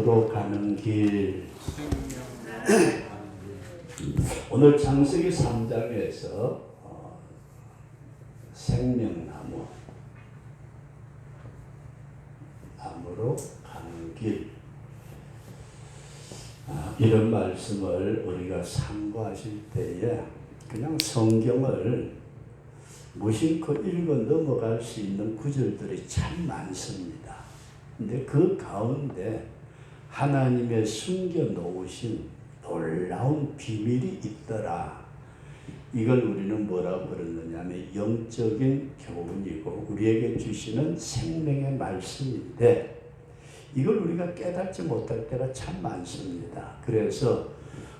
로 가는 길. 오늘 창세기 3장에서 생명나무, 나무로 가는 길, 이런 말씀을 우리가 상고하실 때에 그냥 성경을 무심코 읽어 넘어갈 수 있는 구절들이 참 많습니다. 근데 그 가운데 하나님의 숨겨놓으신 놀라운 비밀이 있더라. 이걸 우리는 뭐라고 그러느냐면 영적인 교훈이고 우리에게 주시는 생명의 말씀인데 이걸 우리가 깨닫지 못할 때가 참 많습니다. 그래서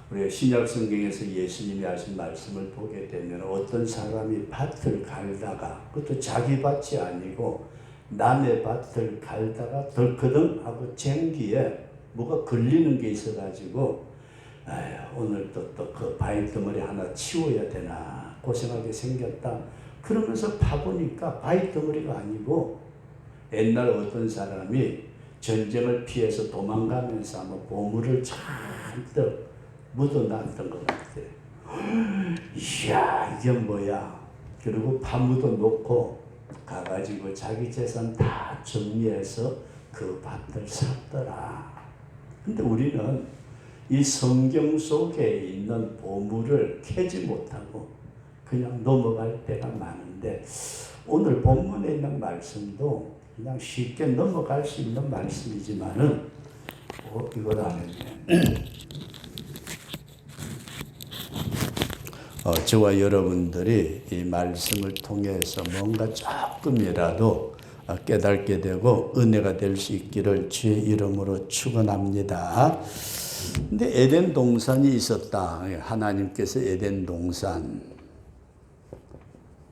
우리가 신약 성경에서 예수님이 하신 말씀을 보게 되면 어떤 사람이 밭을 갈다가 그것도 자기 밭이 아니고 남의 밭을 갈다가 덜커덩 하고 쟁기에 뭐가 걸리는 게 있어가지고 오늘 또 그 바위덩어리 하나 치워야 되나 고생하게 생겼다. 그러면서 파보니까 바위덩어리가 아니고 옛날 어떤 사람이 전쟁을 피해서 도망가면서 아마 보물을 잔뜩 묻어놨던 것 같아요. 이야 이게 뭐야. 그리고 파묻어 놓고 가가지고 자기 재산 다 정리해서 그 밭을 샀더라. 근데 우리는 이 성경 속에 있는 보물을 캐지 못하고 그냥 넘어갈 때가 많은데 오늘 본문에 있는 말씀도 그냥 쉽게 넘어갈 수 있는 말씀이지만은 이걸 안 했네. 저와 여러분들이 이 말씀을 통해서 뭔가 조금이라도 깨닫게 되고 은혜가 될 수 있기를 주의 이름으로 축원합니다. 근데 에덴 동산이 있었다. 하나님께서 에덴 동산.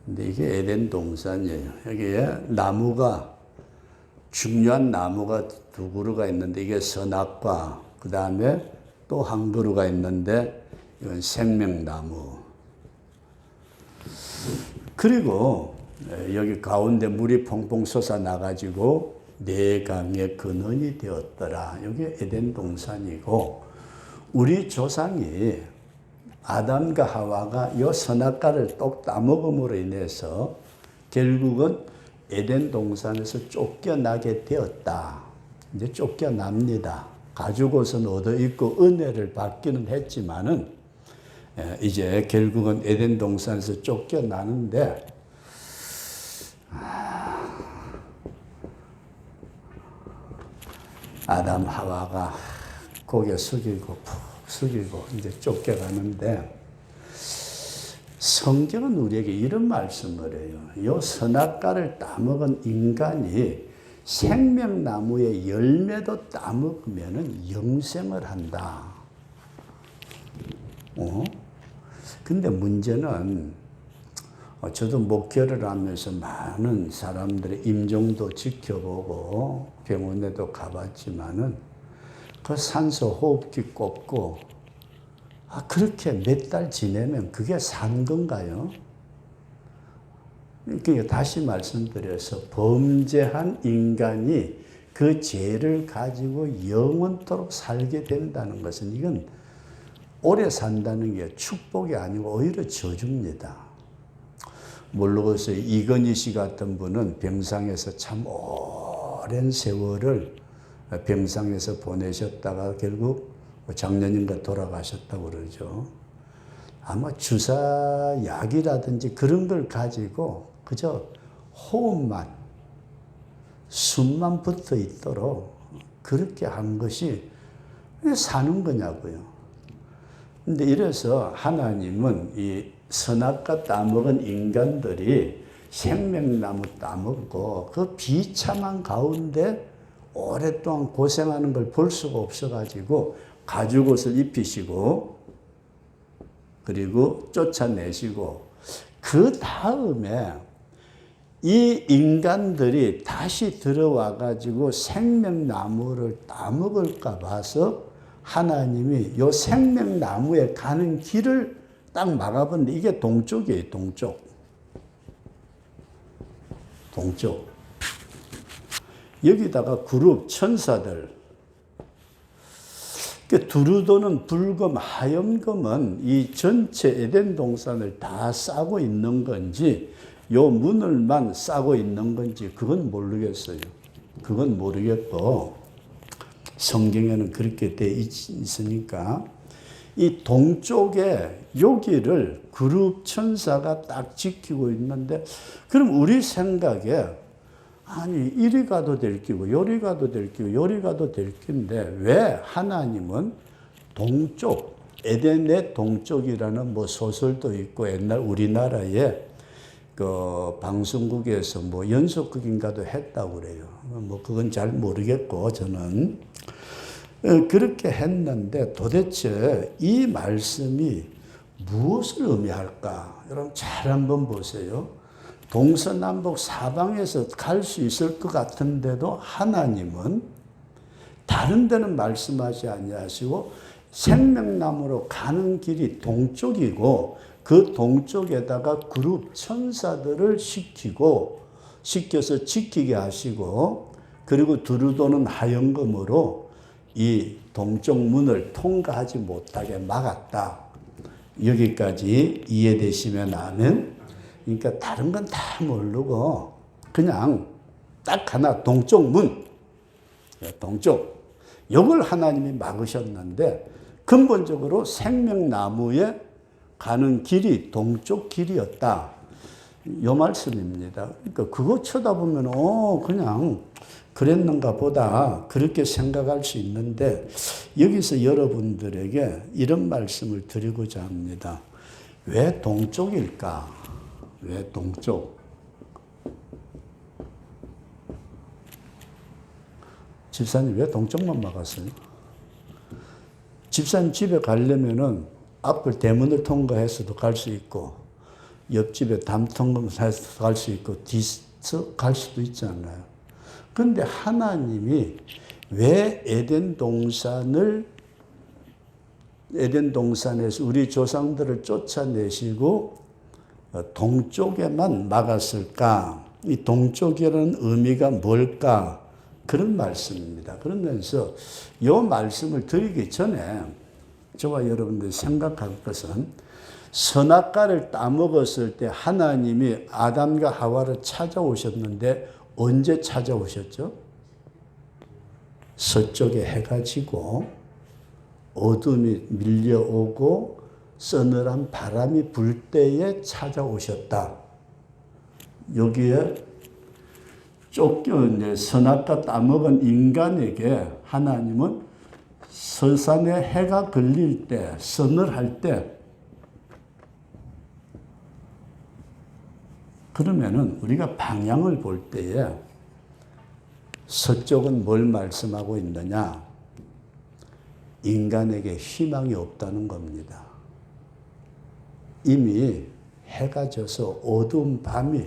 근데 이게 에덴 동산이에요. 여기에 나무가 중요한 나무가 두 그루가 있는데 이게 선악과 그 다음에 또 한 그루가 있는데 이건 생명나무. 그리고 여기 가운데 물이 퐁퐁 솟아 나가지고 네 강의 근원이 되었더라. 여기 에덴 동산이고 우리 조상이 아담과 하와가 이 선악과를 똑 따먹음으로 인해서 결국은 에덴 동산에서 쫓겨나게 되었다. 이제 쫓겨납니다. 가죽옷은 얻어 입고 은혜를 받기는 했지만은 이제 결국은 에덴 동산에서 쫓겨나는데 아담 하와가 고개 숙이고 푹 숙이고 이제 쫓겨가는데 성경은 우리에게 이런 말씀을 해요. 이 선악과를 따먹은 인간이 생명나무의 열매도 따먹으면 영생을 한다. 근데 문제는 저도 목회를 하면서 많은 사람들의 임종도 지켜보고 병원에도 가봤지만은 그 산소 호흡기 꽂고 그렇게 몇 달 지내면 그게 산 건가요? 그러니까 다시 말씀드려서 범죄한 인간이 그 죄를 가지고 영원토록 살게 된다는 것은 이건 오래 산다는 게 축복이 아니고 오히려 저주입니다. 모르겠어요. 이건희 씨 같은 분은 병상에서 참 오랜 세월을 병상에서 보내셨다가 결국 작년인가 돌아가셨다고 그러죠. 아마 주사약이라든지 그런 걸 가지고 그저 호흡만, 숨만 붙어 있도록 그렇게 한 것이 왜 사는 거냐고요. 근데 이래서 하나님은 이 선악과 따먹은 인간들이 생명나무 따먹고 그 비참한 가운데 오랫동안 고생하는 걸 볼 수가 없어가지고 가죽옷을 입히시고 그리고 쫓아내시고 그 다음에 이 인간들이 다시 들어와가지고 생명나무를 따먹을까 봐서 하나님이 요 생명나무에 가는 길을 딱 막아봤는데 이게 동쪽이에요. 동쪽. 여기다가 그룹 천사들 그 두루도는 붉음, 하염금은 이 전체 에덴 동산을 다 싸고 있는 건지 요 문을만 싸고 있는 건지 그건 모르겠어요. 그건 모르겠고 성경에는 그렇게 돼 있으니까 이 동쪽에 여기를 그룹 천사가 딱 지키고 있는데 그럼 우리 생각에 아니 이리 가도 될 끼고 요리 가도 될 끼고 요리 가도 될 끼인데 왜 하나님은 동쪽 에덴의 동쪽이라는 뭐 소설도 있고 옛날 우리나라에 그 방송국에서 뭐 연속극인가도 했다고 그래요. 뭐 그건 잘 모르겠고 저는 그렇게 했는데 도대체 이 말씀이 무엇을 의미할까? 여러분 잘 한번 보세요. 동서남북 사방에서 갈 수 있을 것 같은데도 하나님은 다른 데는 말씀하지 아니하시고 생명나무로 가는 길이 동쪽이고 그 동쪽에다가 그룹 천사들을 시켜서 지키게 하시고 그리고 두루도는 하염금으로 이 동쪽 문을 통과하지 못하게 막았다. 여기까지 이해되시면 아멘. 그러니까 다른 건 다 모르고 그냥 딱 하나 동쪽 문, 동쪽 이걸 하나님이 막으셨는데 근본적으로 생명나무에 가는 길이 동쪽 길이었다. 이 말씀입니다. 그러니까 그거 쳐다보면 그냥 그랬는가 보다 그렇게 생각할 수 있는데 여기서 여러분들에게 이런 말씀을 드리고자 합니다. 왜 동쪽일까? 왜 동쪽? 집사님 왜 동쪽만 막았어요? 집사님 집에 가려면은 앞을 대문을 통과해서도 갈 수 있고 옆집에 담 통과해서 갈 수 있고 뒤서 갈 수도 있잖아요. 그런데 하나님이 왜 에덴 동산에서 우리 조상들을 쫓아내시고 동쪽에만 막았을까? 이 동쪽이라는 의미가 뭘까? 그런 말씀입니다. 그러면서 이 말씀을 드리기 전에 저와 여러분들이 생각할 것은 선악과를 따먹었을 때 하나님이 아담과 하와를 찾아오셨는데 언제 찾아오셨죠? 서쪽에 해가 지고 어둠이 밀려오고 서늘한 바람이 불 때에 찾아오셨다. 여기에 쫓겨 선악과 따먹은 인간에게 하나님은 서산에 해가 걸릴 때, 서늘할 때 그러면은 우리가 방향을 볼 때에 서쪽은 뭘 말씀하고 있느냐? 인간에게 희망이 없다는 겁니다. 이미 해가 져서 어두운 밤.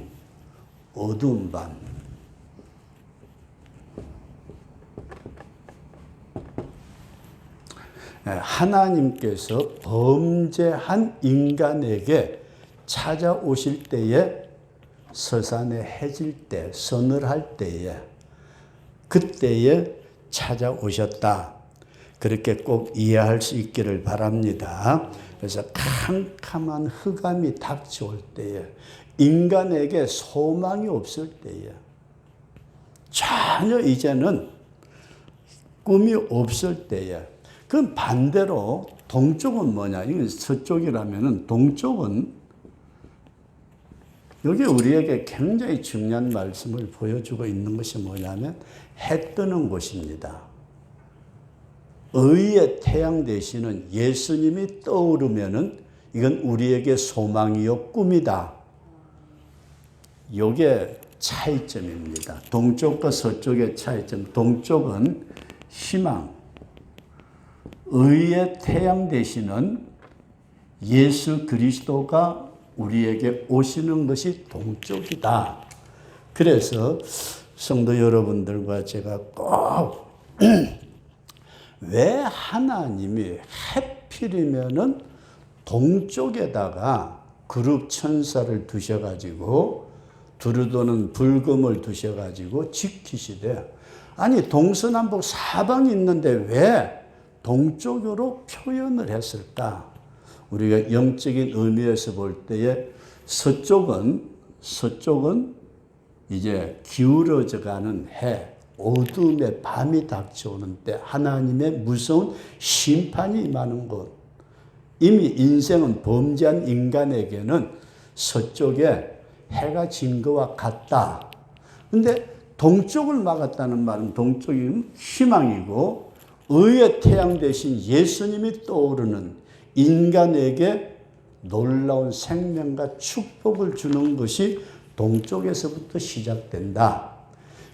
하나님께서 범죄한 인간에게 찾아오실 때에 서산에 해질 때, 서늘할 때에, 그때에 찾아오셨다. 그렇게 꼭 이해할 수 있기를 바랍니다. 그래서 캄캄한 흑암이 닥쳐올 때에, 인간에게 소망이 없을 때에, 전혀 이제는 꿈이 없을 때에, 그럼 반대로 동쪽은 뭐냐? 이건 서쪽이라면은 동쪽은 여기 우리에게 굉장히 중요한 말씀을 보여주고 있는 것이 뭐냐면 해 뜨는 곳입니다. 의의 태양 되시는 예수님이 떠오르면은 이건 우리에게 소망이요 꿈이다. 이게 차이점입니다. 동쪽과 서쪽의 차이점. 동쪽은 희망, 의의 태양 되시는 예수 그리스도가 우리에게 오시는 것이 동쪽이다. 그래서 성도 여러분들과 제가 꼭 왜 하나님이 해필이면은 동쪽에다가 그룹 천사를 두셔가지고 두루도는 붉음을 두셔가지고 지키시되 아니 동서남북 사방이 있는데 왜 동쪽으로 표현을 했을까? 우리가 영적인 의미에서 볼 때에 서쪽은 이제 기울어져 가는 해, 어둠의 밤이 닥쳐오는 때 하나님의 무서운 심판이 임하는 곳. 이미 인생은 범죄한 인간에게는 서쪽에 해가 진 것과 같다. 근데 동쪽을 막았다는 말은 동쪽이 희망이고 의의 태양 대신 예수님이 떠오르는 인간에게 놀라운 생명과 축복을 주는 것이 동쪽에서부터 시작된다.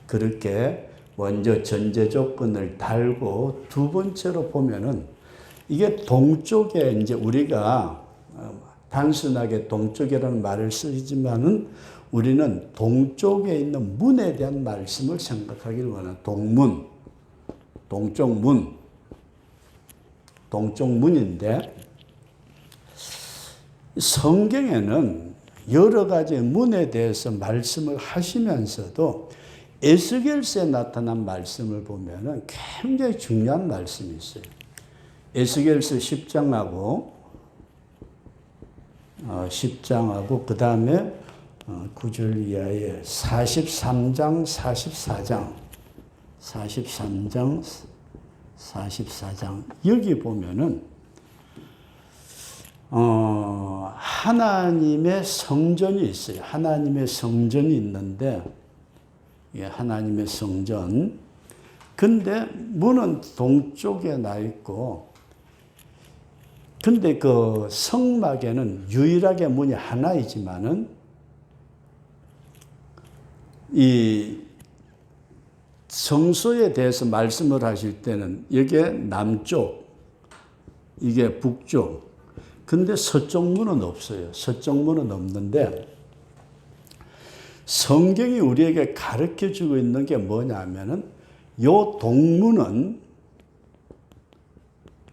그렇게 먼저 전제 조건을 달고 두 번째로 보면은 이게 동쪽에 이제 우리가 단순하게 동쪽이라는 말을 쓰지만은 우리는 동쪽에 있는 문에 대한 말씀을 생각하기를 원하는 동문, 동쪽문인데 성경에는 여러 가지 문에 대해서 말씀을 하시면서도 에스겔서에 나타난 말씀을 보면은 굉장히 중요한 말씀이 있어요. 에스겔서 10장하고 그 다음에 9절 이하에 43장, 44장 여기 보면은 하나님의 성전이 있어요. 하나님의 성전이 있는데 하나님의 성전. 근데 문은 동쪽에 나 있고 근데 그 성막에는 유일하게 문이 하나이지만은 이 성소에 대해서 말씀을 하실 때는 이게 남쪽, 이게 북쪽. 근데 서쪽 문은 없어요. 서쪽 문은 없는데 성경이 우리에게 가르쳐 주고 있는 게 뭐냐면은 요 동문은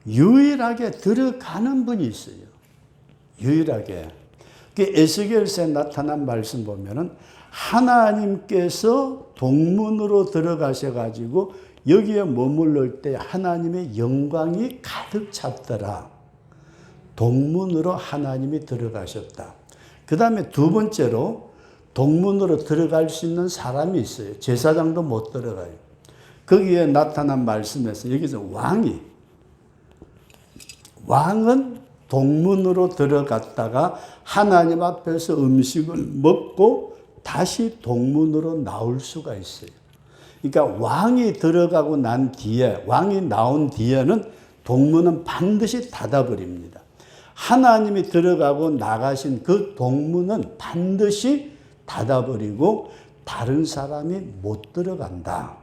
유일하게 들어가는 분이 있어요. 유일하게. 에스겔서에 나타난 말씀 보면은 하나님께서 동문으로 들어가셔가지고 여기에 머물러 때 하나님의 영광이 가득 찼더라. 동문으로 하나님이 들어가셨다. 그 다음에 두 번째로 동문으로 들어갈 수 있는 사람이 있어요. 제사장도 못 들어가요. 거기에 나타난 말씀에서 여기서 왕은 동문으로 들어갔다가 하나님 앞에서 음식을 먹고 다시 동문으로 나올 수가 있어요. 그러니까 왕이 들어가고 난 뒤에, 왕이 나온 뒤에는 동문은 반드시 닫아버립니다. 하나님이 들어가고 나가신 그 동문은 반드시 닫아버리고 다른 사람이 못 들어간다.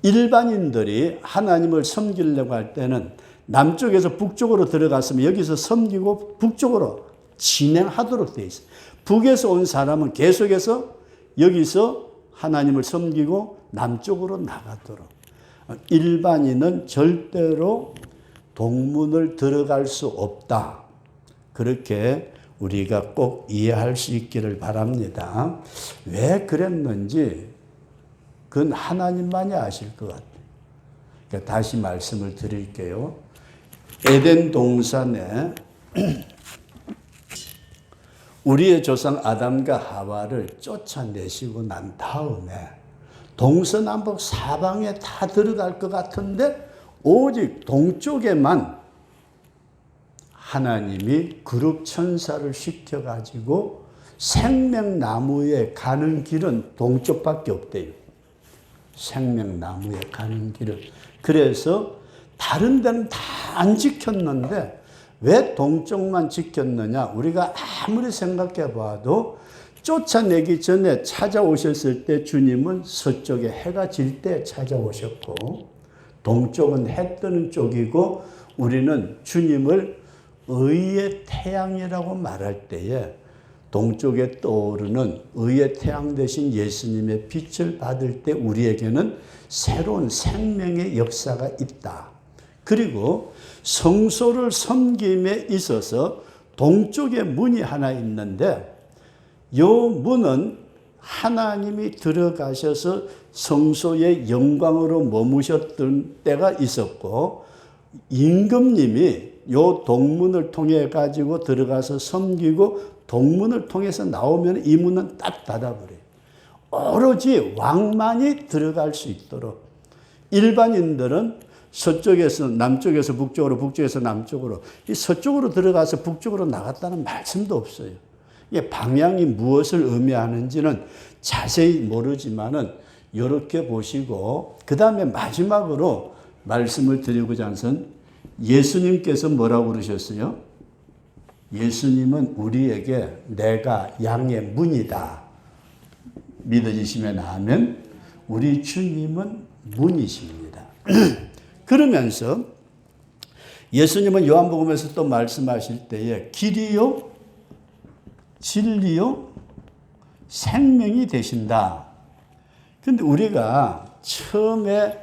일반인들이 하나님을 섬기려고 할 때는 남쪽에서 북쪽으로 들어갔으면 여기서 섬기고 북쪽으로 진행하도록 되어 있어요. 북에서 온 사람은 계속해서 여기서 하나님을 섬기고 남쪽으로 나가도록. 일반인은 절대로 동문을 들어갈 수 없다. 그렇게 우리가 꼭 이해할 수 있기를 바랍니다. 왜 그랬는지 그건 하나님만이 아실 것 같아요. 그러니까 다시 말씀을 드릴게요. 에덴 동산에 우리의 조상 아담과 하와를 쫓아내시고 난 다음에 동서남북 사방에 다 들어갈 것 같은데 오직 동쪽에만 하나님이 그룹 천사를 시켜가지고 생명나무에 가는 길은 동쪽밖에 없대요. 생명나무에 가는 길을. 그래서 다른 데는 다 안 지켰는데 왜 동쪽만 지켰느냐? 우리가 아무리 생각해 봐도 쫓아내기 전에 찾아오셨을 때 주님은 서쪽에 해가 질 때 찾아오셨고 동쪽은 해 뜨는 쪽이고 우리는 주님을 의의 태양이라고 말할 때에 동쪽에 떠오르는 의의 태양 대신 예수님의 빛을 받을 때 우리에게는 새로운 생명의 역사가 있다. 그리고 성소를 섬김에 있어서 동쪽에 문이 하나 있는데 이 문은 하나님이 들어가셔서 성소의 영광으로 머무셨던 때가 있었고 임금님이 요 동문을 통해 가지고 들어가서 섬기고 동문을 통해서 나오면 이 문은 딱 닫아버려요. 오로지 왕만이 들어갈 수 있도록. 일반인들은 서쪽에서 남쪽에서 북쪽으로, 북쪽에서 남쪽으로, 이 서쪽으로 들어가서 북쪽으로 나갔다는 말씀도 없어요. 이게 방향이 무엇을 의미하는지는 자세히 모르지만은 이렇게 보시고, 그 다음에 마지막으로 말씀을 드리고자 하는 것은 예수님께서 뭐라고 그러셨어요? 예수님은 우리에게 내가 양의 문이다. 믿어지시면 아멘. 우리 주님은 문이십니다. 그러면서 예수님은 요한복음에서 또 말씀하실 때에 길이요, 진리요, 생명이 되신다. 근데 우리가 처음에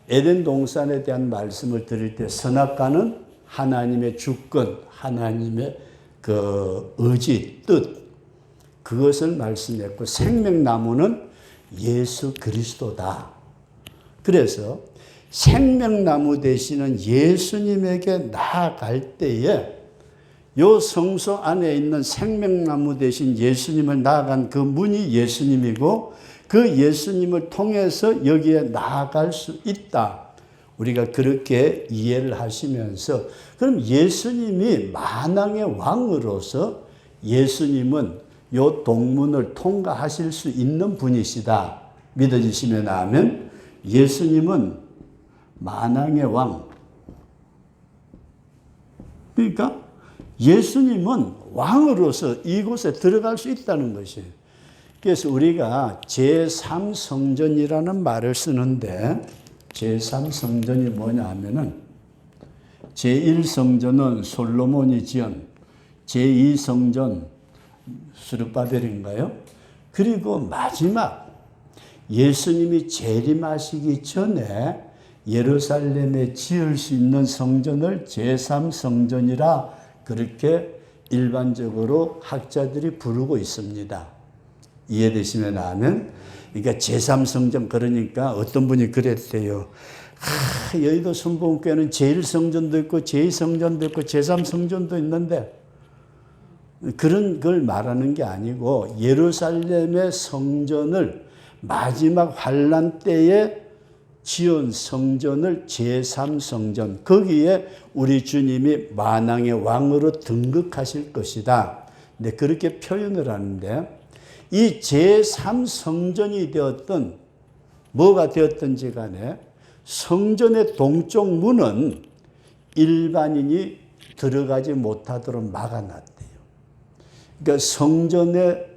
에덴 동산에 대한 말씀을 드릴 때 선악과는 하나님의 주권, 하나님의 그 의지, 뜻, 그것을 말씀했고 생명나무는 예수 그리스도다. 그래서 생명나무 되시는 예수님에게 나아갈 때에 요 성소 안에 있는 생명나무 되신 예수님을 나아간 그 문이 예수님이고 그 예수님을 통해서 여기에 나아갈 수 있다. 우리가 그렇게 이해를 하시면서 그럼 예수님이 만왕의 왕으로서 예수님은 요 동문을 통과하실 수 있는 분이시다. 믿어지시면 아멘. 예수님은 만왕의 왕. 그러니까 예수님은 왕으로서 이곳에 들어갈 수 있다는 것이에요. 그래서 우리가 제3성전이라는 말을 쓰는데 제3성전이 뭐냐 하면은 제1성전은 솔로몬이 지은 제2성전 스룹바벨인가요? 그리고 마지막 예수님이 재림하시기 전에 예루살렘에 지을 수 있는 성전을 제3성전이라 그렇게 일반적으로 학자들이 부르고 있습니다. 이해되시면 아멘. 그러니까 제3성전 그러니까 어떤 분이 그랬대요. 여의도 순복음교회는 제1성전도 있고 제2성전도 있고 제3성전도 있는데 그런 걸 말하는 게 아니고 예루살렘의 성전을 마지막 환란 때에 지은 성전을 제3성전, 거기에 우리 주님이 만왕의 왕으로 등극하실 것이다. 네, 그렇게 표현을 하는데 이 제3성전이 되었던 뭐가 되었든지 간에 성전의 동쪽 문은 일반인이 들어가지 못하도록 막아놨대요. 그러니까 성전의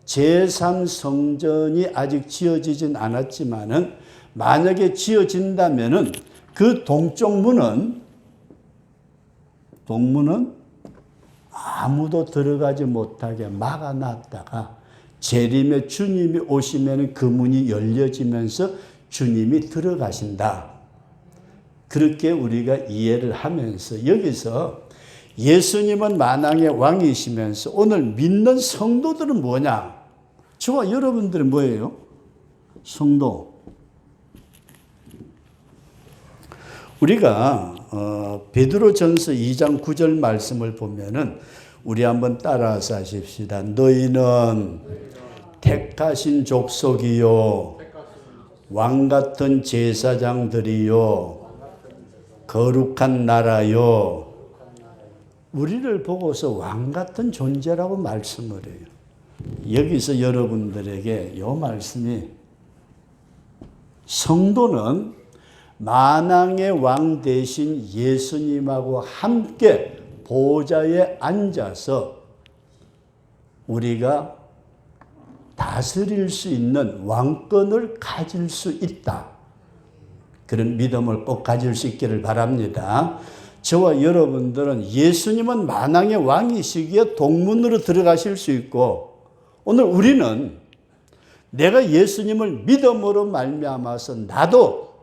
제3성전이 아직 지어지진 않았지만은 만약에 지어진다면은 그 동쪽 문은 동문은 아무도 들어가지 못하게 막아놨다가 재림의 주님이 오시면 그 문이 열려지면서 주님이 들어가신다. 그렇게 우리가 이해를 하면서 여기서 예수님은 만왕의 왕이시면서 오늘 믿는 성도들은 뭐냐? 저와 여러분들은 뭐예요? 성도. 우리가 베드로전서 2장 9절 말씀을 보면은 우리 한번 따라서 하십시다. 너희는 택하신 족속이요 왕같은 제사장들이요 거룩한 나라요. 우리를 보고서 왕같은 존재라고 말씀을 해요. 여기서 여러분들에게 이 말씀이 성도는 만왕의 왕 대신 예수님하고 함께 보좌에 앉아서 우리가 다스릴 수 있는 왕권을 가질 수 있다. 그런 믿음을 꼭 가질 수 있기를 바랍니다. 저와 여러분들은 예수님은 만왕의 왕이시기에 동문으로 들어가실 수 있고 오늘 우리는 내가 예수님을 믿음으로 말미암아서 나도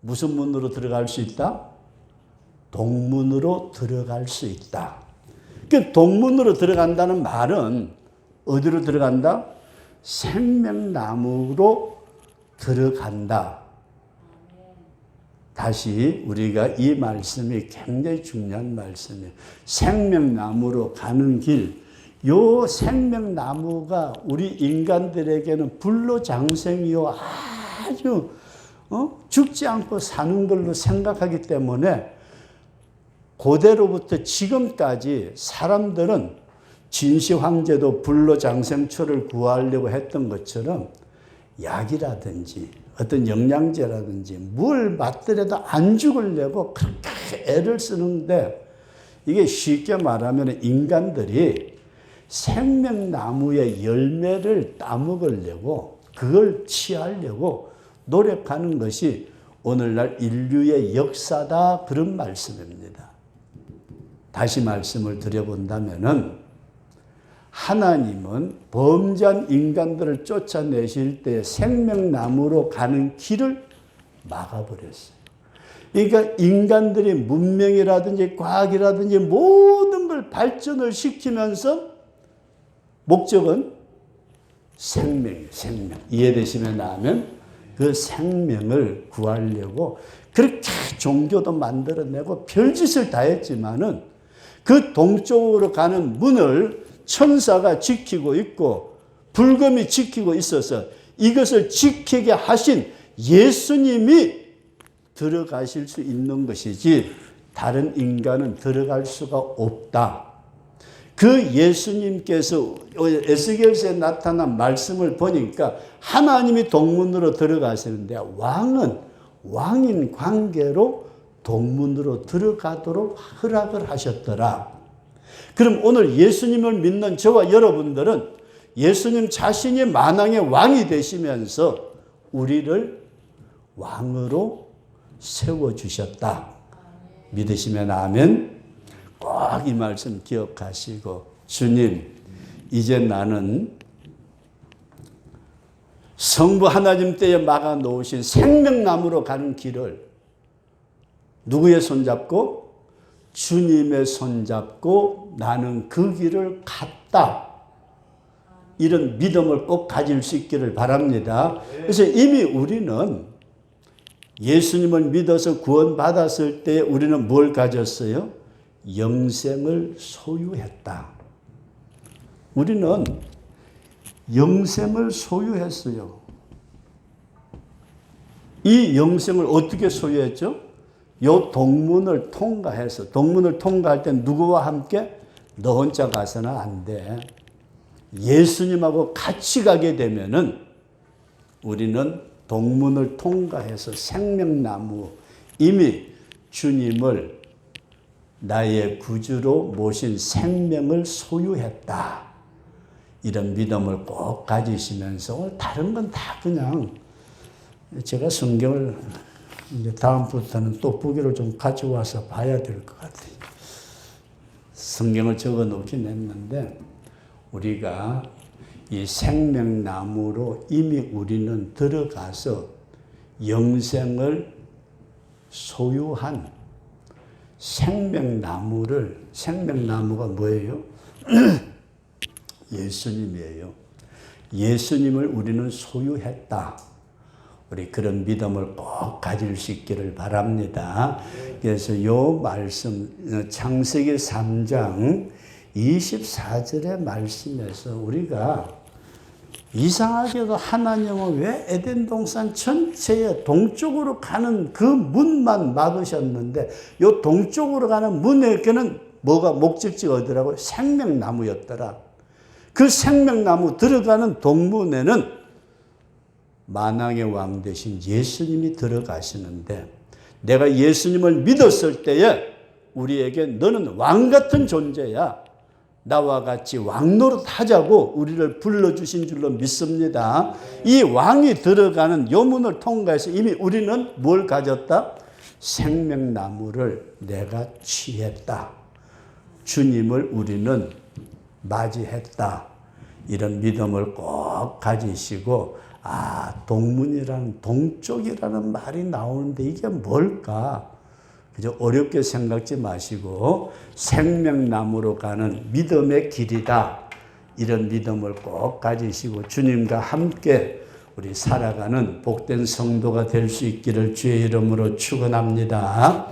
무슨 문으로 들어갈 수 있다? 동문으로 들어갈 수 있다. 그 동문으로 들어간다는 말은 어디로 들어간다? 생명나무로 들어간다. 다시 우리가 이 말씀이 굉장히 중요한 말씀이에요. 생명나무로 가는 길, 요 생명나무가 우리 인간들에게는 불로장생이요 아주 죽지 않고 사는 걸로 생각하기 때문에 고대로부터 지금까지 사람들은 진시황제도 불로장생초를 구하려고 했던 것처럼 약이라든지 어떤 영양제라든지 뭘 맞더라도 안 죽으려고 그렇게 애를 쓰는데, 이게 쉽게 말하면 인간들이 생명나무의 열매를 따먹으려고, 그걸 취하려고 노력하는 것이 오늘날 인류의 역사다, 그런 말씀입니다. 다시 말씀을 드려본다면은 하나님은 범죄한 인간들을 쫓아내실 때 생명나무로 가는 길을 막아버렸어요. 그러니까 인간들이 문명이라든지 과학이라든지 모든 걸 발전을 시키면서 목적은 생명이에요. 생명. 이해되시면 나면 그 생명을 구하려고 그렇게 종교도 만들어내고 별짓을 다 했지만은 그 동쪽으로 가는 문을 천사가 지키고 있고 불금이 지키고 있어서 이것을 지키게 하신 예수님이 들어가실 수 있는 것이지 다른 인간은 들어갈 수가 없다. 그 예수님께서 에스겔서에 나타난 말씀을 보니까 하나님이 동문으로 들어가시는데 왕인 관계로 동문으로 들어가도록 허락을 하셨더라. 그럼 오늘 예수님을 믿는 저와 여러분들은 예수님 자신이 만왕의 왕이 되시면서 우리를 왕으로 세워주셨다. 믿으시면 아멘. 꼭 이 말씀 기억하시고, 주님, 이제 나는 성부 하나님 때에 막아 놓으신 생명나무로 가는 길을 누구의 손잡고? 주님의 손잡고 나는 그 길을 갔다. 이런 믿음을 꼭 가질 수 있기를 바랍니다. 그래서 이미 우리는 예수님을 믿어서 구원받았을 때 우리는 뭘 가졌어요? 영생을 소유했다. 우리는 영생을 소유했어요. 이 영생을 어떻게 소유했죠? 요 동문을 통과해서, 동문을 통과할 때 누구와 함께? 너 혼자 가서는 안 돼. 예수님하고 같이 가게 되면은 우리는 동문을 통과해서 생명나무, 이미 주님을 나의 구주로 모신 생명을 소유했다. 이런 믿음을 꼭 가지시면서 다른 건 다 그냥 제가 성경을 이제 다음부터는 또 보기를 좀 가져와서 봐야 될 것 같아요. 성경을 적어 놓긴 했는데 우리가 이 생명나무로 이미 우리는 들어가서 영생을 소유한 생명나무가 뭐예요? 예수님이에요. 예수님을 우리는 소유했다. 우리 그런 믿음을 꼭 가질 수 있기를 바랍니다. 그래서 이 말씀, 창세기 3장 24절의 말씀에서 우리가 이상하게도 하나님은 왜 에덴 동산 전체에 동쪽으로 가는 그 문만 막으셨는데 이 동쪽으로 가는 문에게는 뭐가 목적지가 어디라고요? 생명나무였더라. 그 생명나무 들어가는 동문에는 만왕의 왕 되신 예수님이 들어가시는데 내가 예수님을 믿었을 때에 우리에게 너는 왕 같은 존재야. 나와 같이 왕노릇 하자고 우리를 불러주신 줄로 믿습니다. 이 왕이 들어가는 요 문을 통과해서 이미 우리는 뭘 가졌다? 생명나무를 내가 취했다. 주님을 우리는 맞이했다. 이런 믿음을 꼭 가지시고 동문이라는 동쪽이라는 말이 나오는데 이게 뭘까? 그저 어렵게 생각지 마시고 생명나무로 가는 믿음의 길이다. 이런 믿음을 꼭 가지시고 주님과 함께 우리 살아가는 복된 성도가 될 수 있기를 주의 이름으로 축원합니다.